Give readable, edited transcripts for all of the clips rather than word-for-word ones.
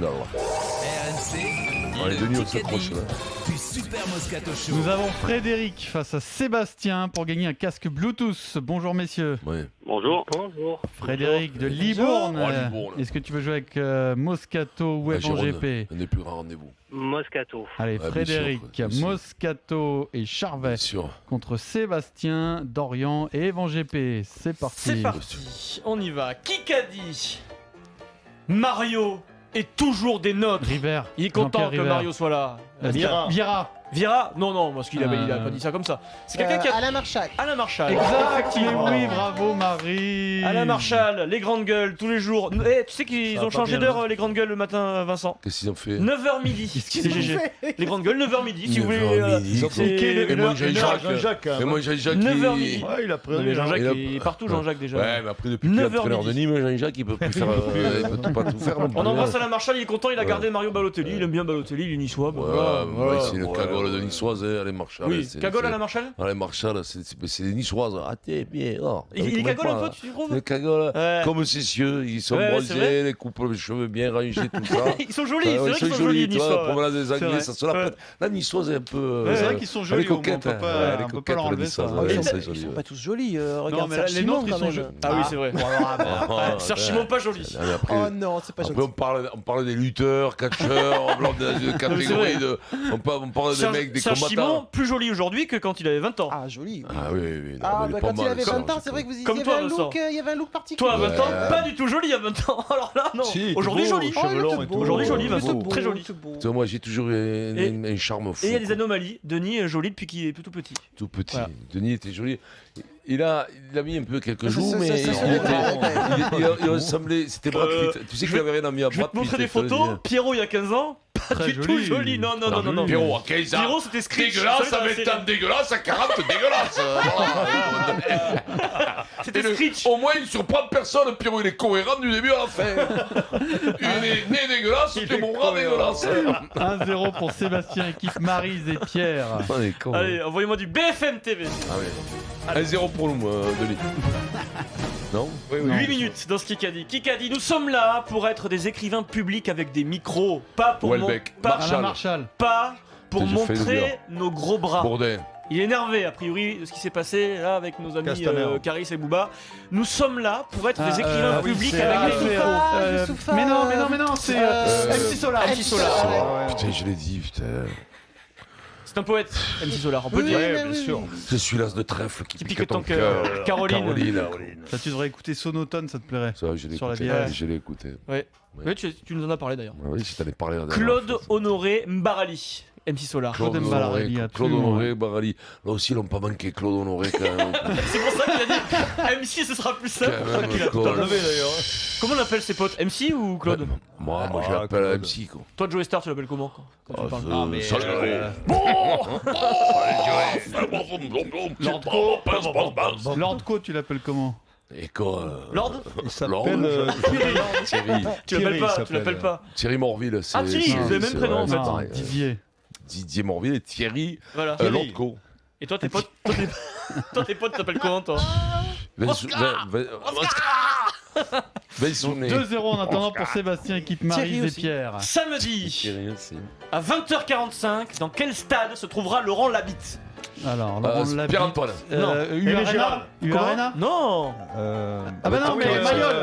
RMC, Allez, Denis, on s'accroche là. du Super Moscato Show. Nous avons Frédéric face à Sébastien pour gagner un casque Bluetooth. Bonjour messieurs. Ouais. Bonjour. Bonjour. Frédéric de Libourne. Oh, Libourne. Est-ce que tu veux jouer avec Moscato ou La Gironde, FGP? un des plus grands rendez-vous. Moscato. Allez, bien Frédéric, sûr, bien sûr. Moscato et Charvet Bien sûr. contre Sébastien, Dorian et Evan GP. C'est parti. C'est parti, on y va. Qui qu'a dit Mario est toujours des nôtres. River. Il est content Jean-Pierre que River. Mario soit là. Vira. Vira. Vira Non, parce qu'il a pas dit ça comme ça. C'est quelqu'un qui a... Alain Marchal. Alain Marchal. Exact. Effectivement. Oui, bravo Marie. Alain Marchal, les grandes gueules, tous les jours. Eh, tu sais qu'ils Ça ont va pas changé bien, d'heure, les grandes gueules, le matin, Vincent. Qu'est-ce qu'ils ont fait 9h midi. C'est GG. Les grandes gueules, 9h midi, si vous voulez. 9h midi. c'est- Et moi, Jean-Jacques. Et moi, Jean-Jacques. 9h il- midi. Ouais, il a pris Non, mais Jean-Jacques, Il a- il est partout, Jean-Jacques, déjà. Ouais, mais après, depuis qu'il est 9h entraîneur de midi. Nîmes, Jean-Jacques, il peut plus faire. Il peut pas tout faire. non plus. On embrasse Alain Marchal, il est content, il a Ouais. gardé Mario Balotelli. Il aime bien Balotelli, il est niçois. bah, Ouais, voilà, ouais, voilà. c'est une cagole de niçoise, allez, Marchal. Oui, c'est- cagole c'est- Alain Marchal. Allez, Marchal, c'est des niçoises. Ah, t'es bien. Oh, Il est cagole un peu, tu trouves? Les cagoles, Ouais. comme ses cieux, ils sont Ouais, c'est vrai. bronzés, les coupes de cheveux bien rangés, tout ça. Ils sont jolis, Ah c'est ouais, vrai qu'ils sont jolis, tu vois, la niçois. promenade des C'est Anglais, vrai. ça se la Ouais. pète. La niçoise est un peu. C'est vrai qu'ils sont jolis, Elle est coquette, on peut pas- hein. Elle est on peut pas coquette, leur la enlever niçoise, ça. ouais, Et c'est ça- Ils joli, sont ouais. pas tous jolis. Non, Regarde mais Serge les Simon, nôtres, ils quand sont même. jolis. Ah oui, c'est vrai. Ah, Serge Simon, pas joli. mais après, Oh non, c'est pas après, gentil. on parle des lutteurs, catcheurs, on parle de catégories de. On parle des mecs, des Serge Simon, combattants. plus joli aujourd'hui que quand il avait 20 ans. Ah, joli. oui. Ah oui, oui. non, Ah, mais il est bah pas quand il mal, avait ça, 20 ans, je c'est vrai que vous disiez Comme il y toi, avait un Vincent. look, il y avait un look particulier. Toi, à 20 ans, Ouais. pas du tout joli à 20 ans. Alors là, non. Si, Aujourd'hui, beau, joli. Oh, il cheveux était longs et beau, tout. Aujourd'hui, joli, il était Vincent, beau, très il joli. était beau. Tu vois, moi, j'ai toujours eu un charme fou. Et il y a des quoi. anomalies. Denis est joli depuis qu'il est tout petit. Tout petit. Voilà. Denis était joli. Il a mis un peu quelques Ça, jours, ça, mais ça, il ça, était. Il ressemblait. C'était Brad Pitt. Tu sais qu'il avait rien à mis à Je vais Brad te montrer Pitt, des je te le dis. photos. Pierrot, il y a 15 ans, pas Très du tout joli. joli. Non. Pierrot, à 15 ans. Pierrot, c'était Screech. Dégueulasse, Vous à savez, 20 ans, dégueulasse, à 40, dégueulasse. Voilà. C'était Et le- Screech. Au moins, il surprend personne. Pierrot, il est cohérent du début à la fin. Il est né dégueulasse, tu mourras dégueulasse. 1-0 pour Sébastien, équipe Maryse et Pierre. On est con. Allez, envoyez-moi du BFM TV. Ah oui. 1-0 pour nous, Denis. Non 8 minutes dans ce Kikadi. Kikadi, nous sommes là pour être des écrivains publics avec des micros. Pas pour, Welbeck, pas, Alain Marchal. pas pour J'ai failli le montrer dire. nos gros bras. Bourdin. Il est énervé, a priori, de ce qui s'est passé là avec nos amis Castaner. Caris et Booba. Nous sommes là pour être Ah, des écrivains oui, publics c'est- avec des micros. Youssoufa. Mais non, c'est MC Solar. MC Solar. Putain, je l'ai dit, putain. C'est un poète, MC Solar, on peut le Oui, dire. mais bien oui. sûr. Je suis l'as de trèfle qui pique ton cœur. cœur. Caroline. Ça, tu devrais écouter Sonotone, ça te plairait. Ça, je l'ai Sur la écouté. vieille. Je l'ai écouté. Ouais. Ouais, tu nous en as parlé d'ailleurs. Ah oui, si t'allais parler la dernière Claude fois, ça. Honoré Mbarali, MC Solar. Claude Mbarali, Claude absolument. Honoré, Barali. Là aussi, ils l'ont pas manqué, Claude Honoré, quand même. C'est pour ça qu'il a dit MC, ce sera plus simple. Quand même, Claude. Enlevé d'ailleurs. Comment on appelle ses potes, MC ou Claude? Moi, je Ah, l'appelle Claude. MC, quoi. Toi, Joey Star, tu l'appelles comment quand tu parles? Lord Co, tu l'appelles comment? Et quoi Lord? Il s'appelle Lord. Thierry. Tu l'appelles il pas, tu s'appelle. l'appelles pas. Thierry Morville. Ah, Thierry, c'est- vous avez le même c'est- prénom, en ouais, fait. c'est pareil. Didier. Didier Morville et Thierry Voilà. Lordco. Et toi, tes potes, toi, tes potes t'appellent comment, toi? Vincent. 2-0 en attendant pour Sébastien, équipe Maryse Thierry et aussi. Pierre. Samedi, Thierry aussi. à 20h45, dans quel stade se trouvera Laurent Labitte? Alors, Laurent Labitte. Pierre-Antoine. U-Arena. U-Arena. Non. Ah bah non, mais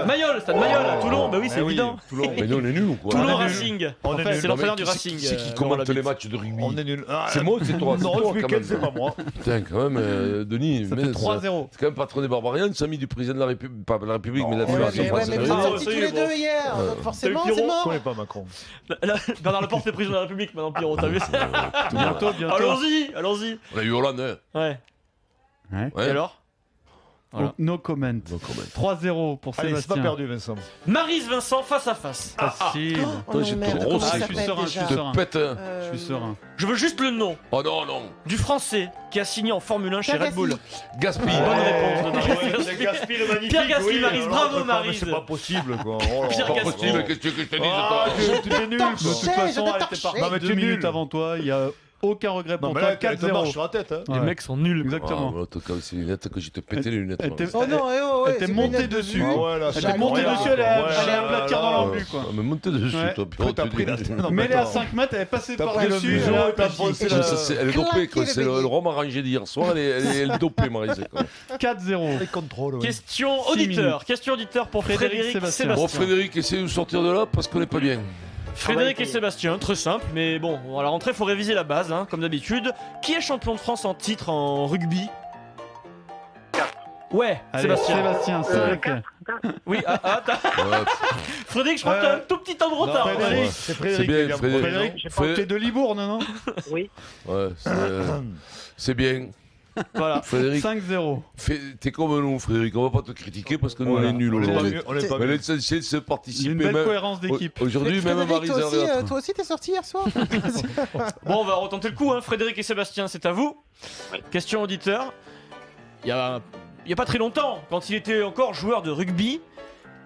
Mayol, stade Mayol, à Toulon, bah oui, c'est évident. Toulon. Mais nous, on est nuls ou quoi Toulon on est Racing. On est Enfin, nuls. c'est l'entraîneur Non, du mais Racing. C'est qui Laurent commente les Labitte. matchs de rugby On est nuls. C'est moi ou c'est toi? Non, C'est ce toi, quand week-end, même. c'est pas moi. Putain, quand même, Denis. Ça mais fait 3-0. C'est quand même patron des Barbarians, c'est ami du président de la République, pas de la République, mais de la Ouais, Fédération Ouais, mais vous française. êtes Ah, sortis ça y tous est, les bon. deux hier, donc forcément T'as eu c'est Pierrot Je mort. connais pas Macron. Bernard Laporte est président de la République maintenant, Pierrot, t'as vu? Bientôt. Allons-y. On a eu Hollande, hein. Ouais. Ouais. Et alors? Voilà. No comment. Donc, quand même. 3-0 pour Allez, c'est Sébastien. pas perdu, Vincent. Maryse Vincent face à face. Facile. Oh Toi, non, j'ai merde, trop comment rossé. ça Ah, je suis s'appelle serein, déjà je suis serein. Pète, hein. Je suis serein. Je veux juste le nom Oh non, non. du Français qui a signé en Formule 1 chez Pierre Red Bull. Gaspi. Bonne réponse de Maryse. C'est Gaspi le magnifique. Pierre Gaspi, oui, Maryse, alors, bravo, mais Maryse. C'est pas possible quoi. Oh là Pierre là. Pas Gaspi. possible, qu'est-ce que tu veux que je te dise Ah, toi tu es nul. De toute façon, elle était torché. partie Non, mais 2 t'es minutes nul. avant toi. Il y a aucun regret Non, pour mais toi. là, elle te marche sur 4-0. la tête. Hein. Les Ouais. mecs sont nuls. Exactement. Ah, en tout cas, c'est les lunettes que j'ai te pété les lunettes. Elle moi. était- Oh non, Elle était c'est montée lunettes de dessus. vue. Ah ouais, là, Elle c'est était montée incroyable. dessus, elle Ouais, allait là, aplatir là, dans là, l'embu, quoi. Ah, mais montez dessus, Ouais. toi. Pourquoi t'as pris la Non, Mais elle est à attends. 5 mètres, elle est passée T'as pris le par-dessus. museau elle a et t'as aplati. foncé Ça, elle est dopée, Claquer quoi. le C'est bélier. le rhum arrangé d'hier soir, elle est dopée, Maryse. quoi. 4-0. Les contrôles, ouais. Question 6 auditeur. minutes. Question auditeur pour Frédéric Frédéric Sébastien. Sébastien. Bon, Frédéric, essaye de sortir de là parce qu'on n'est pas bien. Frédéric et Sébastien, très simple, mais bon, à la rentrée, faut réviser la base, hein, comme d'habitude. Qui est champion de France en titre en rugby? Ouais, Allez, Sébastien. c'est vrai que... Oui, Ouais, Frédéric, je crois que t'as un tout petit temps de retard. Non, Frédéric, Ouais. c'est C'est Frédéric. bien, qui vient Frédéric. Frédéric. Fré- T'es de Libourne, non? Oui. Ouais, c'est bien. Voilà. Frédéric, 5-0. t'es comme nous, Frédéric. On va pas te critiquer parce que nous, on est nuls On est pas aujourd'hui. mieux. On est pas Mais mieux. l'essentiel, c'est de Il y a participer. une belle même- cohérence d'équipe. Aujourd'hui, même Frédéric, Maryse, toi aussi, t'es sorti hier soir. Bon, on va retenter le coup, hein. Frédéric et Sébastien, c'est à vous. Oui. Question auditeur. Il y a pas très longtemps, quand il était encore joueur de rugby,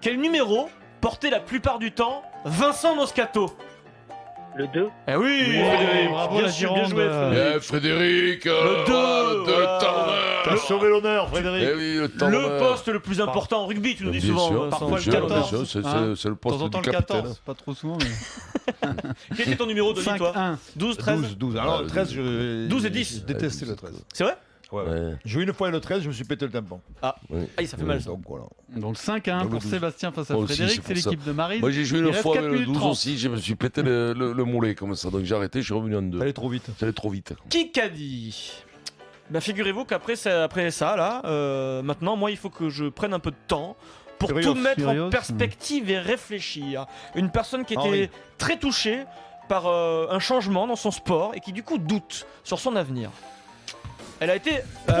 quel numéro portait la plupart du temps Vincent Moscato? Le 2. Eh oui, Oui, Frédéric, bravo, bien la sûr, bien Gironde. joué, Frédéric. Bien, Frédéric. Le deux, le deux, voilà. temps. T'as sauvé l'honneur, Frédéric. Eh oui, le temps. Le poste le plus important en rugby, tu nous dis Bien souvent. sûr, Vincent. parfois le bien sûr, 14, bien sûr, hein. c'est le De poste temps en temps du le capitaine. 14, pas trop souvent. Mais... Quel était ton numéro, Denis, toi 5-1. 12, 13 12. Alors, Ah, le 13, je. 12 et 10. Je détestais le 13. C'est vrai? Ouais. Ouais. J'ai eu une fois le 13, je me suis pété le tympan. Oui. Aïe, ça fait mal ça. Donc voilà. Donc 5-1 Donc, pour le 12. Sébastien face à Moi aussi, Frédéric, c'est c'est pour l'équipe de Maryse. Moi j'ai joué Il une reste fois 4 le minutes 12 30. aussi, je me suis pété le mollet comme ça, donc j'ai arrêté, je suis revenu en 2. T'allais trop vite. Ça allait trop vite. Qui qu'a dit? Ben figurez-vous qu'après ça, là, maintenant, moi, il faut que je prenne un peu de temps pour Furios. tout mettre Furios. en perspective et réfléchir. Une personne qui était Henri. très touchée par un changement dans son sport et qui du coup doute sur son avenir. Elle a été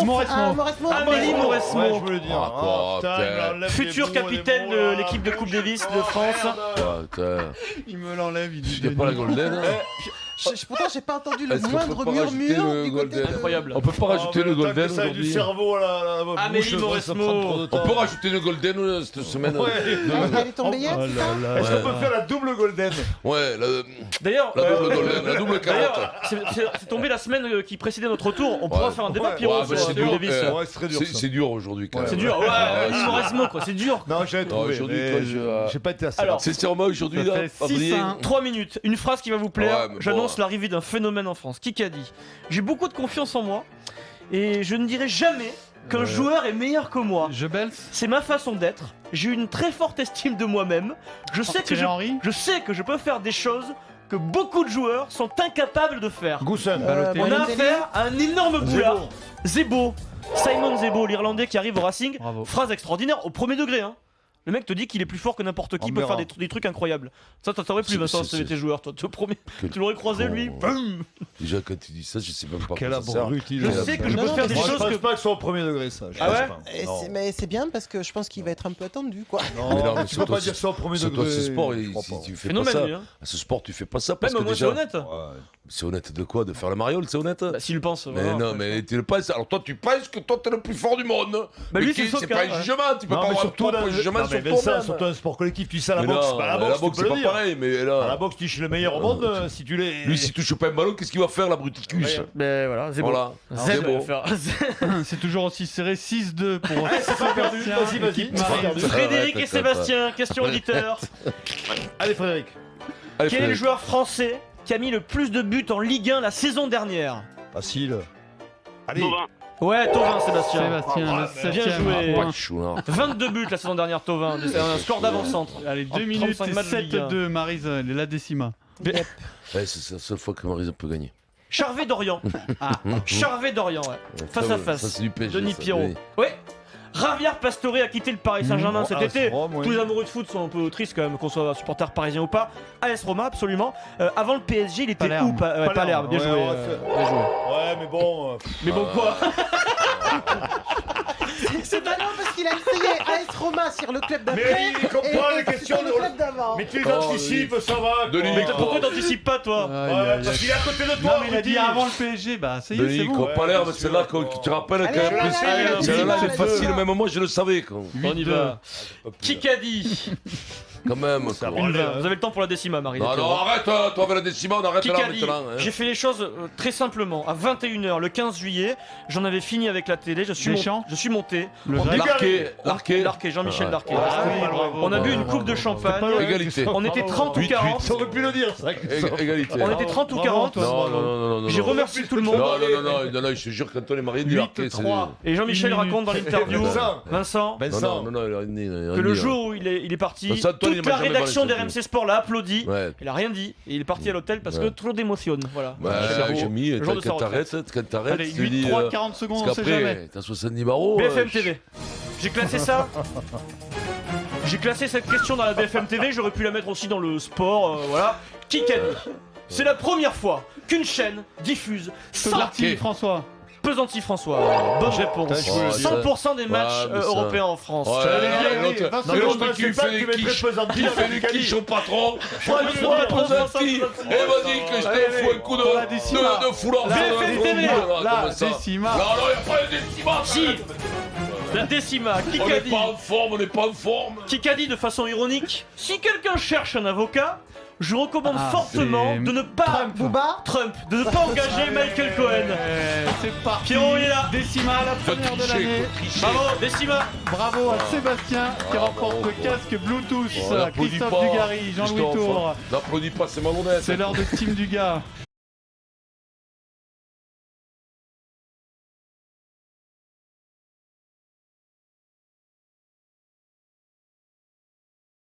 Mauresmo. Amélie Mauresmo, Ouais, je voulais le dire. Ah, quoi, putain, putain. il m'enlève future les mots, capitaine les de mots, l'équipe de là. Coupe Davis de France. Ah, putain. Il me l'enlève, il dit. Il n'y a pas la golden hein Pourtant, j'ai pas entendu le Est-ce qu'on moindre peut pas rajouter murmure le du côté golden de... Incroyable. On peut pas rajouter Ah, le mais golden tant que ça ait du aujourd'hui. cerveau à la Amélie bouche, ça Mauresmo. prend trop de On temps. peut rajouter le golden cette semaine. Ouais. Elle est tombée hier, c'est ça Est-ce qu'on peut faire la double golden? Ouais, D'ailleurs, la double golden, la double carotte. d'ailleurs, c'est tombé la semaine qui précédait notre retour. On pourra Ouais. faire un débat Ouais. Pierrot Ouais, sur mais c'est Coupe dur. Davis. Ouais, c'est très dur. ça. C'est dur aujourd'hui quand même. C'est dur, ouais, c'est- Mauresmo quoi, c'est dur. Non, j'avais trouvé. aujourd'hui, mais toi, je- j'ai pas été assez. Alors, C'est sûrement aujourd'hui Ça là, fait Adrien. 6-1. 3 minutes, une phrase qui va vous plaire. Ouais, mais bon. J'annonce l'arrivée d'un phénomène en France. Qui qu'a dit? J'ai beaucoup de confiance en moi et je ne dirai jamais qu'un joueur est meilleur que moi. Je bels. C'est ma façon d'être. J'ai une très forte estime de moi-même. Je sais que Thierry Henry. je sais que je peux faire des choses que beaucoup de joueurs sont incapables de faire. Goussin. Balotelli. On a Balotelli. affaire à un énorme boulard. Zebo. Simon Zebo, l'Irlandais qui arrive au Racing. Bravo. Phrase extraordinaire au premier degré. Hein. Le mec te dit qu'il est plus fort que n'importe qui, On peut verra. faire des trucs incroyables. Ça t'aurait plu, Vincent, si c'est- t'avais été joueur. Toi, tu promets. Quel Tu l'aurais croisé, lui. con. Boum. Déjà quand tu dis ça, je sais même pas Quel quoi ça sert. abruti. Je là. sais que je Non, peux non, faire mais des Moi, je choses pense que. pas que ce soit au premier degré, ça. Je Ah pense ouais pas. Et Non. mais c'est bien parce que je pense qu'il va être un peu attendu, quoi. Non, Mais non, mais tu c'est peux toi, pas dire ça au premier C'est degré. toi, ce sport, je crois si pas. tu fais pas Phénomène, ça. lui. Hein. À ce sport, tu fais pas ça parce Même que moi, c'est déjà. honnête. Ouais. C'est honnête de quoi? De faire la mariole, c'est honnête? Bah, s'il le pense. Mais voilà, non, après, mais tu le penses. Alors toi, tu penses que toi, t'es le plus fort du monde. Bah, Mais lui, qui- c'est son c'est cas, pas un ouais. jugement. Tu peux Non, pas mais avoir surtout ton jugement non, mais sur Vincent, toi-même. surtout un sport collectif, tu sais à la Mais boxe, non, pas à la la boxe, boxe, tu c'est peux le pas dire. pareil. Mais À la là, boxe, tu es le meilleur au monde, si tu l'es. lui, s'il touche pas un ballon, qu'est-ce qu'il va faire, l'abruticus? Mais voilà, Zebo. Voilà. Zebo Zebo. va faire- C'est toujours aussi serré, 6-2 pour c'est pas perdu. Sébastien, Vas-y, vas-y. équipe C'est pas Maryse. perdu. Frédéric et Arrête, Sébastien, question auditeur. Allez, Frédéric. Allez, Quel est le Frédéric. joueur français qui a mis le plus de buts en Ligue 1 la saison dernière? Facile. Allez. Ouais, Thauvin, Sébastien. Sébastien, le Ah, bien 7ème. joué. Pas de chouard. 22 buts la saison dernière, Thauvin. C'est un score d'avant-centre. Allez, En 2 minutes 35 et matchs de Ligue 1. 7-2, Maryse, elle est la décima. Ouais, c'est la seule fois que Maryse peut gagner. Charvet d'Orient. Ah, Charvet d'Orient, ouais. Face à face. Ça, c'est du PSG. Denis ça, Pierrot. oui. Ouais. Javier Pastore a quitté le Paris Saint-Germain cet AS été. Rome, oui. Tous les amoureux de foot sont un peu tristes quand même, qu'on soit supporter parisien ou pas. AS Roma, absolument. Avant le PSG, il était Palerme. où Palerme, bien Ouais, joué. ouais, c'est- Bien joué. Ouais, mais bon. Mais bon, quoi C'est dingue parce qu'il a essayé AS Roma sur le club d'après. Mais il comprend les et questions sur le de- club d'avant. Mais tu les Oh, anticipes, ça va. Denis, quoi. Mais pourquoi t'anticipes pas, toi aïe, Ouais, aïe, parce aïe. qu'il est à côté de Non, toi. mais il a dit Rudy. avant le PSG, bah ça y est, c'est Denis, bon. qu'on Ouais, pas l'air, bien mais c'est sûr. là que tu rappelles Allez, quand allez, même. allez, allez, C'est là, allez, c'est facile, allez. même moi je le savais. Quoi. On y va. Hop, Qui qu'a dit Quand même. Ça quoi. va aller, Vous avez le temps pour la décima, Marie. Non, non, arrête, toi avec la décima, on arrête là Kikadi, maintenant. hein. j'ai fait les choses très simplement. À 21h le 15 juillet, j'en avais fini avec la télé. Je suis monté. Le On grec. Larqué. Larqué, Jean-Michel Larqué. Ah oui, bravo. On a bu une coupe de champagne. Égalité. On était 30 ou 8-8. 40. T'aurais pu le dire, c'est vrai que Égalité. On était 30 ou Bravo, 40. Antoine. Non, non, non, non, non. J'ai remercié tout le monde. Non, je te jure, quand on est marié, du Larqué, c'est. 8-3. Et Jean-Michel Une raconte dans l'interview, Vincent. Vincent, Non, non, il a rien dit. que le jour où il est parti, Ça, Antoine, il toute m'a la jamais rédaction balancé. d'RMC Sport l'a applaudi. Ouais. Il a rien dit. Et il est parti à l'hôtel parce que Ouais. trop d'émotion. Voilà. Ouais, j'ai mis, Le jour de sa quand retraite. t'arrêtes, Allez, tu te dis. 8-3, 40 secondes, on Parce sait jamais. qu'après, t'as 70 barreaux. BFM TV. J'ai classé ça. J'ai classé cette question dans la BFM TV. J'aurais pu la mettre aussi dans le sport. Voilà. Kikadi. C'est la première fois qu'une chaîne diffuse sans Pesanti, François. Pesanti François. Bonne réponse. Oh, 100% des matchs mais ça- européens en France. Ouais, Allez, l'autre- Vincent, et l'autre je qui pensais pas fait que les tu mettrais quiches, Pesanti qui fait avec les Kikadi. quiches au patron. Ouais, Je mais vois non, Pesanti. Pesanti. Et vas-y que je te Allez, fous un coup pour la décima. de foulard. La sur BFM la TV, tronche, la comme ça. décima. Non, non, y a pas de décima. Si. La décima. On n'est Kikadi. pas en forme, on n'est pas en forme. Kikadi de façon ironique. Si quelqu'un cherche un avocat, je recommande Ah, fortement c'est de ne pas Booba. Trump, de ne pas engager Michael Cohen. C'est parti. Pierrot, il est là. Décima, la Faut première de tricher, l'année. faut tricher. Bravo, décima. Bravo à Sébastien qui remporte le casque Bluetooth. On n'applaudit Christophe pas. Dugarry, Jean-Louis Christophe, Tour. N'applaudis pas, c'est malhonnête. C'est l'heure de Team Dugas.